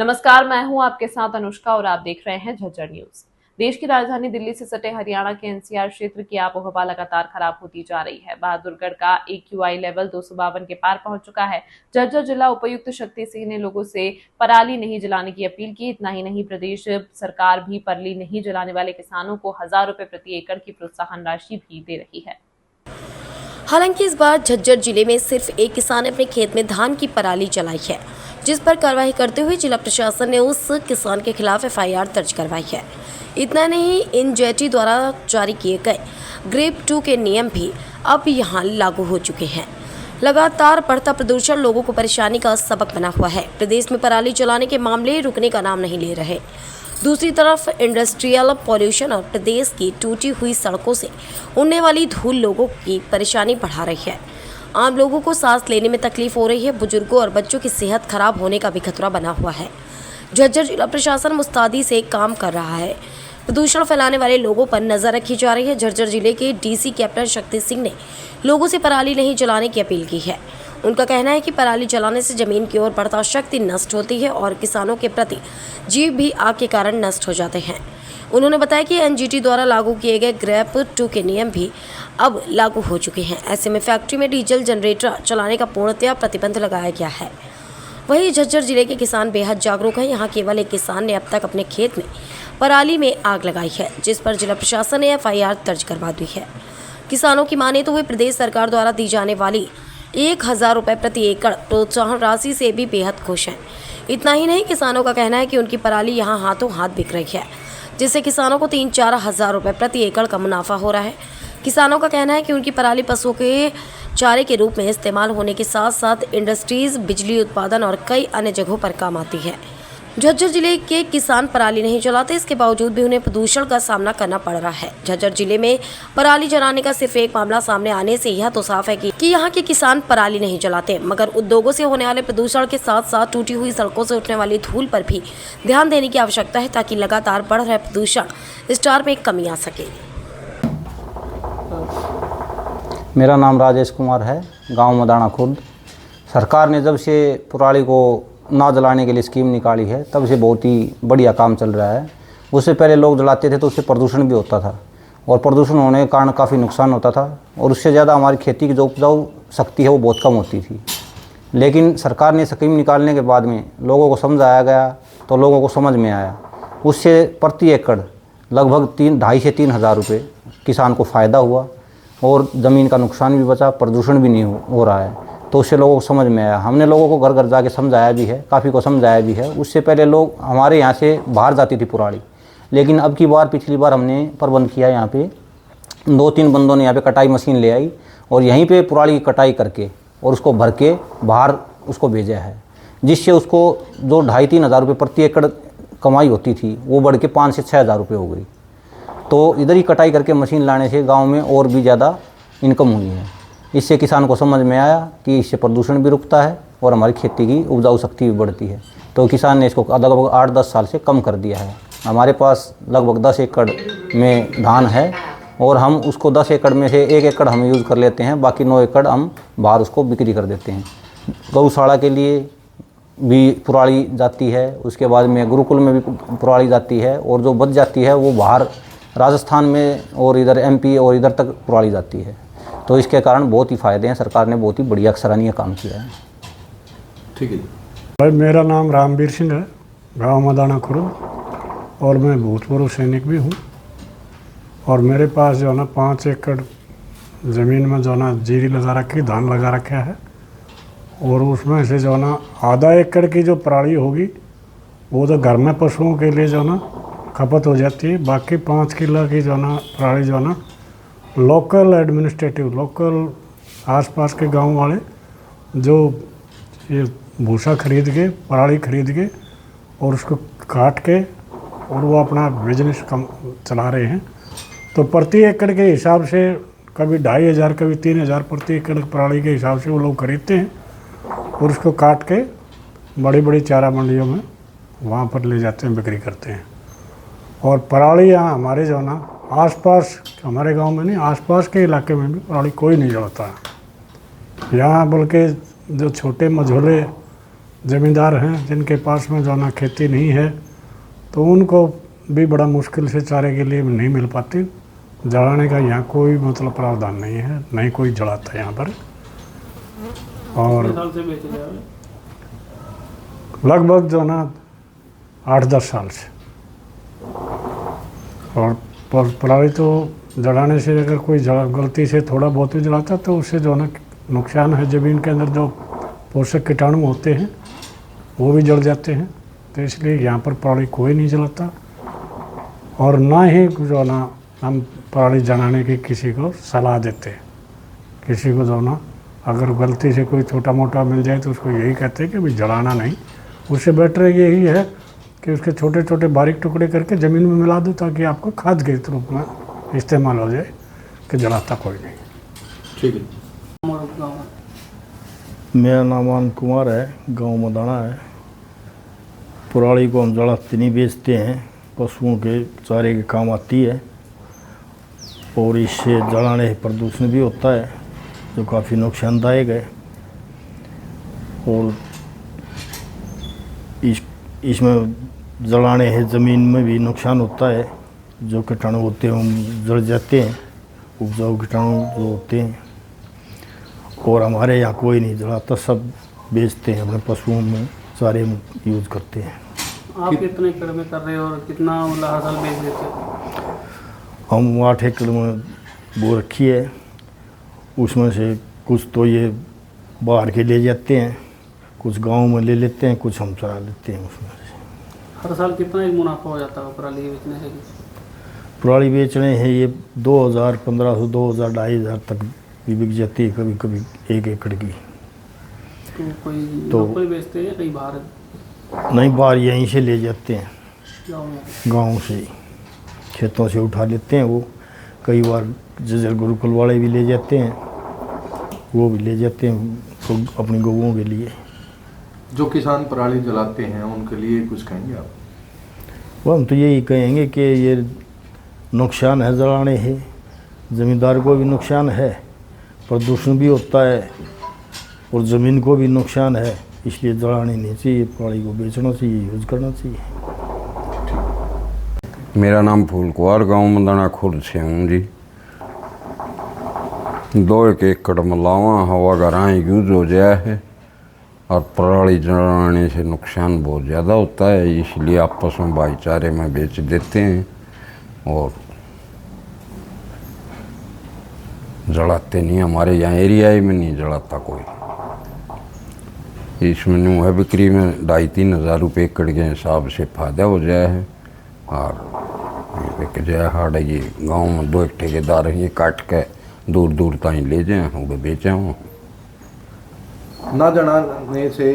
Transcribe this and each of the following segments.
नमस्कार, मैं हूं आपके साथ अनुष्का और आप देख रहे हैं झज्जर न्यूज। देश की राजधानी दिल्ली से सटे हरियाणा के एनसीआर क्षेत्र की आबोहवा लगातार खराब होती जा रही है। बहादुरगढ़ का AQI लेवल 252 के पार पहुंच चुका है। झज्जर जिला उपायुक्त शक्ति सिंह ने लोगों से पराली नहीं जलाने की अपील की। इतना ही नहीं, प्रदेश सरकार भी पराली नहीं जलाने वाले किसानों को 1000 रुपए प्रति एकड़ की प्रोत्साहन राशि भी दे रही है। हालांकि इस बार झज्जर जिले में सिर्फ एक किसान ने अपने खेत में धान की पराली जलाई है, जिस पर कार्रवाई करते हुए जिला प्रशासन ने उस किसान के खिलाफ FIR दर्ज करवाई है। इतना नहीं, NGT द्वारा जारी किए गए ग्रेड 2 के नियम भी अब यहां लागू हो चुके हैं। लगातार बढ़ता प्रदूषण लोगों को परेशानी का सबक बना हुआ है। प्रदेश में पराली जलाने के मामले रुकने का नाम नहीं ले रहे। दूसरी तरफ इंडस्ट्रियल पॉल्यूशन और प्रदेश की टूटी हुई सड़कों से उड़ने वाली धूल लोगों की परेशानी बढ़ा रही है। आम लोगों को सांस लेने में तकलीफ हो रही है। बुजुर्गों और बच्चों की सेहत खराब होने का भी खतरा बना हुआ है। झज्जर जिला प्रशासन मुस्तैदी से काम कर रहा है। प्रदूषण फैलाने वाले लोगों पर नजर रखी जा रही है। झज्जर जिले के DC कैप्टन शक्ति सिंह ने लोगों से पराली नहीं जलाने की अपील की है। उनका कहना है कि पराली जलाने से जमीन की ओर बढ़ता शक्ति नष्ट होती है और किसानों के प्रति जीव भी आग के कारण नष्ट हो जाते हैं। उन्होंने बताया कि NGT द्वारा लागू किए गए ग्रेड 2 के नियम भी अब लागू हो चुके हैं। ऐसे में फैक्ट्री में डीजल जनरेटर चलाने का पूर्णतया प्रतिबंध लगाया गया है। वहीं झज्जर जिले के किसान बेहद जागरूक हैं। यहाँ केवल एक किसान ने अब तक अपने खेत में पराली में आग लगाई है, जिस पर जिला प्रशासन ने FIR दर्ज करवा दी है। किसानों की माने तो वे प्रदेश सरकार द्वारा दी जाने वाली 1000 रुपये प्रति एकड़ प्रोत्साहन राशि से भी बेहद खुश हैं। इतना ही नहीं, किसानों का कहना है कि उनकी पराली यहाँ हाथों हाथ बिक रही है, जिससे किसानों को 3-4 हज़ार रुपये प्रति एकड़ का मुनाफा हो रहा है। किसानों का कहना है कि उनकी पराली पशुओं के चारे के रूप में इस्तेमाल होने के साथ साथ इंडस्ट्रीज, बिजली उत्पादन और कई अन्य जगहों पर काम आती है। झज्जर जिले के किसान पराली नहीं जलाते, इसके बावजूद भी उन्हें प्रदूषण का सामना करना पड़ रहा है। झज्जर जिले में पराली जलाने का सिर्फ एक मामला सामने आने से यह तो साफ है कि यहाँ के किसान पराली नहीं जलाते, मगर उद्योगों से होने वाले प्रदूषण के साथ साथ टूटी हुई सड़कों से उठने वाली धूल पर भी ध्यान देने की आवश्यकता है, ताकि लगातार बढ़ रहे प्रदूषण स्टार में कमी आ सके। मेरा नाम राजेश कुमार है, गांव मदाना खुर्द। सरकार ने जब से पराली को ना जलाने के लिए स्कीम निकाली है, तब से बहुत ही बढ़िया काम चल रहा है। उससे पहले लोग जलाते थे तो उससे प्रदूषण भी होता था और प्रदूषण होने के कारण काफ़ी नुकसान होता था और उससे ज़्यादा हमारी खेती की जो उपजाऊ शक्ति है वो बहुत कम होती थी। लेकिन सरकार ने स्कीम निकालने के बाद में लोगों को समझाया गया तो लोगों को समझ में आया। उससे प्रति एकड़ लगभग 2,500 से 3,000 रुपये किसान को फ़ायदा हुआ और ज़मीन का नुकसान भी बचा, प्रदूषण भी नहीं हो रहा है। तो उससे लोगों को समझ में आया। हमने लोगों को घर घर जाके समझाया भी है, काफ़ी को समझाया भी है। उससे पहले लोग हमारे यहाँ से बाहर जाती थी पराली, लेकिन अब की बार पिछली बार हमने प्रबंध किया, यहाँ पे 2-3 बंदों ने यहाँ पे कटाई मशीन ले आई और यहीं पे पराली की कटाई करके और उसको भर के बाहर उसको भेजा है, जिससे उसको जो 2,500-3 हज़ार रुपये प्रति एकड़ कमाई होती थी वो बढ़ के 5,000 से 6,000 रुपये हो गई। तो इधर ही कटाई करके मशीन लाने से गाँव में और भी ज़्यादा इनकम हुई है। इससे किसान को समझ में आया कि इससे प्रदूषण भी रुकता है और हमारी खेती की उपजाऊ शक्ति भी बढ़ती है। तो किसान ने इसको लगभग 8-10 साल से कम कर दिया है। हमारे पास लगभग 10 एकड़ में धान है और हम उसको 10 एकड़ में से 1 एकड़ हम यूज़ कर लेते हैं, बाकी 9 एकड़ हम बाहर उसको बिक्री कर देते हैं। गौशाला के लिए भी पराली जाती है, उसके बाद में गुरुकुल में भी पराली जाती है और जो बच जाती है वो बाहर राजस्थान में और इधर MP और इधर तक पराली जाती है। तो इसके कारण बहुत ही फ़ायदे हैं। सरकार ने बहुत ही बढ़िया सराहनीय काम किया है। ठीक है भाई, मेरा नाम रामवीर सिंह है, गांव मदाना खुर्द, और मैं भूतपूर्व सैनिक भी हूँ। और मेरे पास जो है ना 5 एकड़ ज़मीन में जो है ना जीरी लगा रखी, धान लगा रखा है, और उसमें से जो है ना आधा एकड़ की जो पराली होगी वो तो घर में पशुओं के लिए जो है ना खपत हो जाती है। बाकी 5 किलो की जो है ना पराली जो है ना लोकल एडमिनिस्ट्रेटिव, लोकल आसपास के गांव वाले जो ये भूसा खरीद के, पराली खरीद के और उसको काट के और वो अपना बिजनेस कम चला रहे हैं। तो प्रति एकड़ के हिसाब से कभी 2,500, कभी 3,000 प्रति एकड़ पराली के हिसाब से वो लोग खरीदते हैं और उसको काट के बड़ी बड़ी चारा मंडियों में वहाँ पर ले जाते हैं, बिक्री करते हैं। और पराली यहाँ हमारे जो ना आसपास, हमारे गांव में नहीं, आसपास के इलाके में भी पराली कोई नहीं जलाता है यहाँ, बल्कि जो छोटे मझोले ज़मींदार हैं जिनके पास में जो ना खेती नहीं है, तो उनको भी बड़ा मुश्किल से चारे के लिए नहीं मिल पाती। जलाने का यहाँ कोई मतलब प्रावधान नहीं है, नहीं कोई जलाता यहाँ पर। और लगभग जो ना 8-10 साल से। और पराली तो जलाने से अगर कोई गलती से थोड़ा बहुत भी जलाता तो उससे जो ना नुकसान है, ज़मीन के अंदर जो पोषक कीटाणु होते हैं वो भी जल जाते हैं। तो इसलिए यहाँ पर पराली कोई नहीं जलाता, और ना ही जो ना हम पराली जलाने की किसी को सलाह देते हैं। किसी को जो ना अगर गलती से कोई छोटा मोटा मिल जाए तो उसको यही कहते हैं कि भाई जलाना नहीं। उससे बेटर यही है कि उसके छोटे छोटे बारीक टुकड़े करके ज़मीन में मिला दो, ताकि आपको खाद के रूप में इस्तेमाल हो जाए, कि जलाता कोई नहीं। ठीक है। मेरा नाम आनंद कुमार है, गांव मदाना है। पराली को हम जलाते नहीं, बेचते हैं। पशुओं के चारे के काम आती है, और इससे जलाने से प्रदूषण भी होता है जो काफ़ी नुकसानदायक है। और इसमें जलाने से ज़मीन में भी नुकसान होता है, जो कीटाणु होते हैं हम जल जाते हैं, उपजाऊ कीटाणु जो होते हैं। और हमारे यहाँ कोई नहीं जलाता, सब बेचते हैं, अपने पशुओं में चारे में यूज़ करते हैं। आप कितने एकड़ में कर रहे हो और कितना मतलब हर साल बेच देते हो? हम 8 एकड़ में बो रखी है, उसमें से कुछ तो ये बाहर के ले जाते हैं, कुछ गांव में ले लेते हैं, कुछ हम चरा लेते हैं उसमें से। हर साल कितना एक मुनाफा हो जाता है पराली बेचने से? पराली बेचने हैं ये 2000, 1500, 2000, 2500 तक भी बिक जाती है, कभी कभी 1 एकड़ की। तो कोई लोकल बेचते हैं कहीं बाहर? नहीं, बाहर यहीं से ले जाते हैं, गाँव से ही खेतों से उठा लेते हैं। वो कई बार जजर गुरुकुल वाले भी ले जाते हैं, वो भी ले जाते हैं तो अपनी गौओं के लिए। जो किसान पराली जलाते हैं उनके लिए कुछ कहेंगे आप? वो हम तो यही कहेंगे कि ये नुकसान है जलाने से, ज़मींदार को भी नुकसान है, प्रदूषण भी होता है, और ज़मीन को भी नुकसान है। इसलिए जलानी नहीं चाहिए, पराली को बेचना चाहिए, यूज़ करना चाहिए। मेरा नाम फूल कुमार, गाँव मदाना खुर्द से हूँ जी। 2 एकड़ मलावा हवा घराएँ यूज़ हो जाए है, और पराली जलाने से नुकसान बहुत ज़्यादा होता है, इसलिए आपस में भाईचारे में बेच देते हैं और जलाते नहीं। हमारे यहाँ एरिया में नहीं जलाता कोई। इसमें यूँ है बिक्री में 2,5-3 हज़ार रुपये एकड़ के हिसाब से फ़ायदा हो जाए है, और बिक जाए हाड़। ये गाँव में 2 ठेकेदार हैं, ये काट के दूर दूर तक ले जाए, वो बेचे हों। ना जलाने से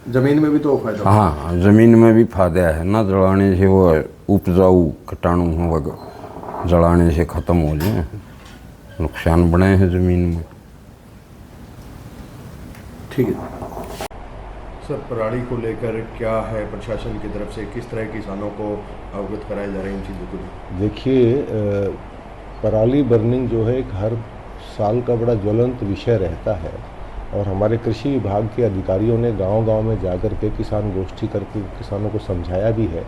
ज़मीन में भी तो फायदा? हाँ, ज़मीन में भी फायदा है। ना जलाने से वो उपजाऊ कीटाणु वो जलाने से ख़त्म हो जाए, नुकसान बने हैं ज़मीन में। ठीक है सर, पराली को लेकर क्या है प्रशासन की तरफ से, किस तरह किसानों को अवगत कराया जा रहा है इन चीज़ों को? देखिए, पराली बर्निंग जो है एक हर साल का बड़ा ज्वलंत विषय रहता है, और हमारे कृषि विभाग के अधिकारियों ने गांव-गांव में जाकर के किसान गोष्ठी करके किसानों को समझाया भी है।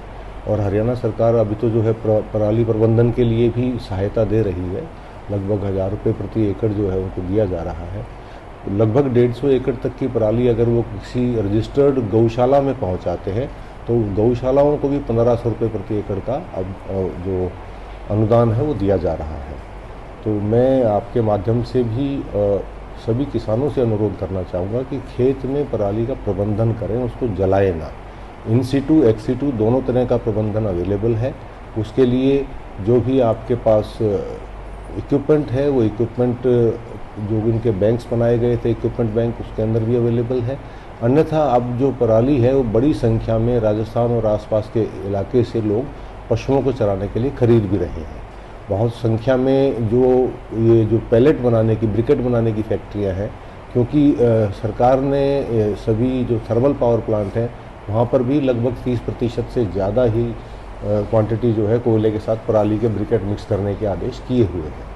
और हरियाणा सरकार अभी तो जो है पराली प्रबंधन के लिए भी सहायता दे रही है। लगभग 1000 रुपये प्रति एकड़ जो है उनको दिया जा रहा है। लगभग 150 एकड़ तक की पराली अगर वो किसी रजिस्टर्ड गौशाला में पहुंचाते हैं तो गौशालाओं को भी 1500 रुपये प्रति एकड़ का अब जो अनुदान है वो दिया जा रहा है। तो मैं आपके माध्यम से भी सभी किसानों से अनुरोध करना चाहूँगा कि खेत में पराली का प्रबंधन करें, उसको जलाएं ना। इन सीटू एक्स सीटू दोनों तरह का प्रबंधन अवेलेबल है। उसके लिए जो भी आपके पास इक्विपमेंट है वो इक्विपमेंट जो भी इनके बैंक्स बनाए गए थे, इक्विपमेंट बैंक, उसके अंदर भी अवेलेबल है। अन्यथा अब जो पराली है वो बड़ी संख्या में राजस्थान और आसपास के इलाके से लोग पशुओं को चराने के लिए खरीद भी रहे हैं। बहुत संख्या में जो पैलेट बनाने की, ब्रिकेट बनाने की फैक्ट्रियां हैं, क्योंकि सरकार ने सभी जो थर्मल पावर प्लांट हैं वहाँ पर भी लगभग 30% से ज़्यादा ही क्वांटिटी जो है कोयले के साथ पराली के ब्रिकेट मिक्स करने के आदेश किए हुए हैं।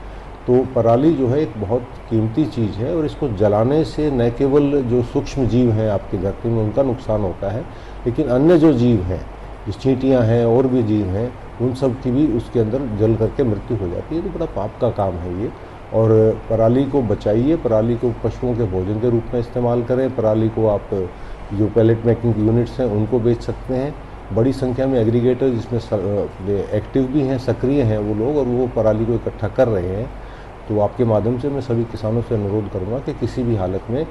तो पराली जो है एक बहुत कीमती चीज़ है और इसको जलाने से न केवल जो सूक्ष्म जीव हैं आपकी धरती में उनका नुकसान होता है, लेकिन अन्य जो जीव हैं, जो चींटियाँ हैं और भी जीव हैं, उन सब की भी उसके अंदर जल करके मृत्यु हो जाती है। तो बड़ा पाप का काम है ये। और पराली को बचाइए, पराली को पशुओं के भोजन के रूप में इस्तेमाल करें। पराली को आप जो पैलेट मेकिंग यूनिट्स हैं उनको बेच सकते हैं। बड़ी संख्या में एग्रीगेटर जिसमें एक्टिव भी हैं, सक्रिय हैं वो लोग, और वो पराली को इकट्ठा कर रहे हैं। तो आपके माध्यम से मैं सभी किसानों से अनुरोध करूंगा कि किसी भी हालत में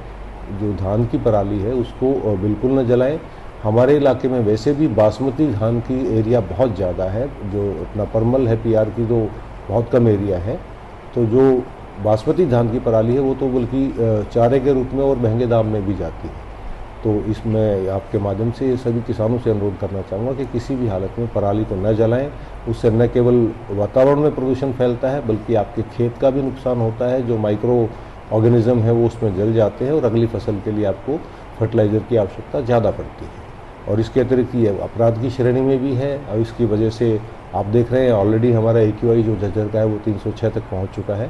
जो धान की पराली है उसको बिल्कुल न जलाएं। हमारे इलाके में वैसे भी बासमती धान की एरिया बहुत ज़्यादा है, जो अपना परमल है पीआर की तो बहुत कम एरिया है। तो जो बासमती धान की पराली है वो तो बल्कि चारे के रूप में और महंगे दाम में भी जाती है। तो इसमें आपके माध्यम से सभी किसानों से अनुरोध करना चाहूँगा कि किसी भी हालत में पराली को न जलाएं। उससे न केवल वातावरण में प्रदूषण फैलता है बल्कि आपके खेत का भी नुकसान होता है। जो माइक्रो ऑर्गेनिज्म है वो उसमें जल जाते हैं और अगली फसल के लिए आपको फर्टिलाइज़र की आवश्यकता ज़्यादा पड़ती है। और इसके अतिरिक्त ये अपराध की श्रेणी में भी है और इसकी वजह से आप देख रहे हैं ऑलरेडी हमारा AQI जो झज्जर का है वो 306 तक पहुँच चुका है।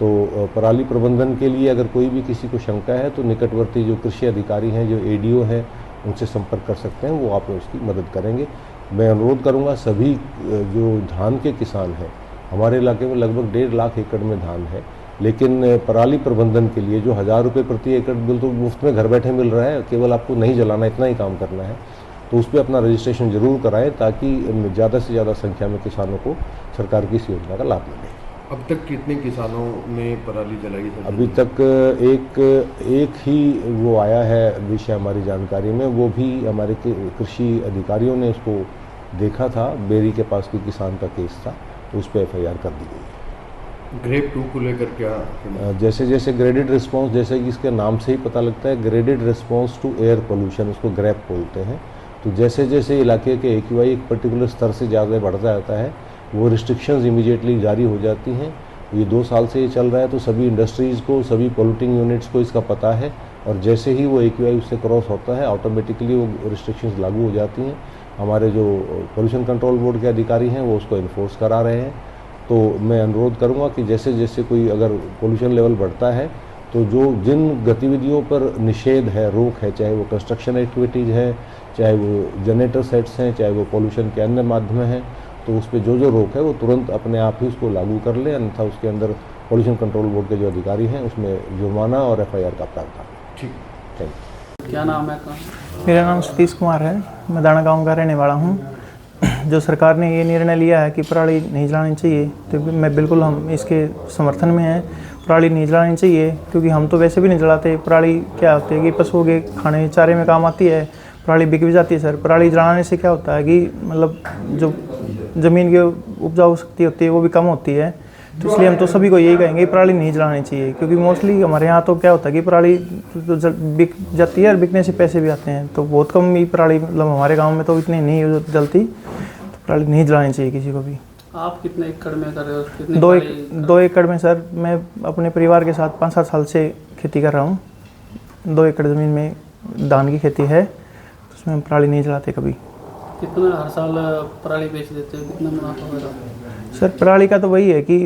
तो पराली प्रबंधन के लिए अगर कोई भी किसी को शंका है तो निकटवर्ती जो कृषि अधिकारी हैं, जो ADO हैं, उनसे संपर्क कर सकते हैं, वो आप उसकी मदद करेंगे। मैं अनुरोध करूंगा सभी जो धान के किसान हैं, हमारे इलाके में लगभग 1.5 लाख एकड़ में धान है, लेकिन पराली प्रबंधन के लिए जो 1000 रुपये प्रति एकड़ बिल तो मुफ्त में घर बैठे मिल रहा है, केवल आपको नहीं जलाना, इतना ही काम करना है। तो उस पर अपना रजिस्ट्रेशन जरूर कराएं ताकि ज़्यादा से ज़्यादा संख्या में किसानों को सरकार की इस योजना का लाभ मिले। अब तक कितने किसानों ने पराली जलाई है? अभी तक एक ही वो आया है विषय हमारी जानकारी में, वो भी हमारे कृषि अधिकारियों ने उसको देखा था। बेरी के पास भी किसान का केस था, तो उस पर FIR कर दी गई। ग्रेड 2 को लेकर क्या? जैसे जैसे ग्रेडेड रिस्पॉन्स, जैसे कि इसके नाम से ही पता लगता है, graded response to air pollution, उसको ग्रैप बोलते हैं। तो जैसे जैसे इलाके के AQI एक पर्टिकुलर स्तर से ज़्यादा बढ़ता जाता है, वो रिस्ट्रिक्शंस इमीडिएटली जारी हो जाती हैं। ये 2 साल से ये चल रहा है, तो सभी इंडस्ट्रीज़ को, सभी पोल्यूटिंग यूनिट्स को इसका पता है, और जैसे ही वो AQI उससे क्रॉस होता है ऑटोमेटिकली वो रिस्ट्रिक्शंस लागू हो जाती हैं। हमारे जो पोल्यूशन कंट्रोल बोर्ड के अधिकारी हैं वो उसको इन्फोर्स करा रहे हैं। तो मैं अनुरोध करूँगा कि जैसे जैसे कोई अगर पोल्यूशन लेवल बढ़ता है तो जो जिन गतिविधियों पर निषेध है, रोक है, चाहे वो कंस्ट्रक्शन एक्टिविटीज़ है, चाहे वो जनरेटर सेट्स हैं, चाहे वो पोल्यूशन के अन्य माध्यम हैं, तो उस पर जो रोक है वो तुरंत अपने आप ही उसको लागू कर लें, अन्यथा उसके अंदर पोल्यूशन कंट्रोल बोर्ड के जो अधिकारी हैं उसमें जुर्माना और FIR का प्रावधान। ठीक, थैंक यू। क्या नाम है? मेरा नाम सतीश कुमार है, मदाना गांव का रहने वाला हूं। जो सरकार ने ये निर्णय लिया है कि पराली नहीं जलानी चाहिए, तो मैं बिल्कुल हम इसके समर्थन में हैं। पराली नहीं जलानी चाहिए क्योंकि हम तो वैसे भी नहीं जलाते। पराली क्या होती है कि पशुओं के खाने चारे में काम आती है, पराली बिक भी जाती है सर। पराली जलाने से क्या होता है कि मतलब जो ज़मीन की उपजाऊ शक्ति होती है वो भी कम होती है। तो इसलिए हम तो सभी को यही कहेंगे पराली नहीं जलानी चाहिए, क्योंकि मोस्टली हमारे यहाँ तो क्या होता है कि पराली तो बिक जाती है और बिकने से पैसे भी आते हैं, तो बहुत कम ही पराली, मतलब हमारे गांव में तो इतनी नहीं जलती। तो पराली नहीं जलानी चाहिए किसी को भी। आप कितने एकड़ में कर रहे हो? 2 एकड़ में सर, मैं अपने परिवार के साथ 5-7 साल से खेती कर रहा हूँ। 2 एकड़ ज़मीन में धान की खेती है, उसमें हम पराली नहीं जलाते कभी। कितना हर साल पराली बेच देते हो? कितना मुनाफा होगा? सर पराली का तो वही है कि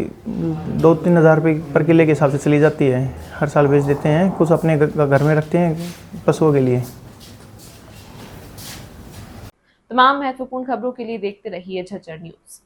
2-3 हज़ार रुपये पर किले के हिसाब से चली जाती है, हर साल बेच देते हैं। कुछ अपने घर में रखते हैं पशुओं के लिए। तमाम महत्वपूर्ण खबरों के लिए देखते रहिए झज्जर न्यूज़।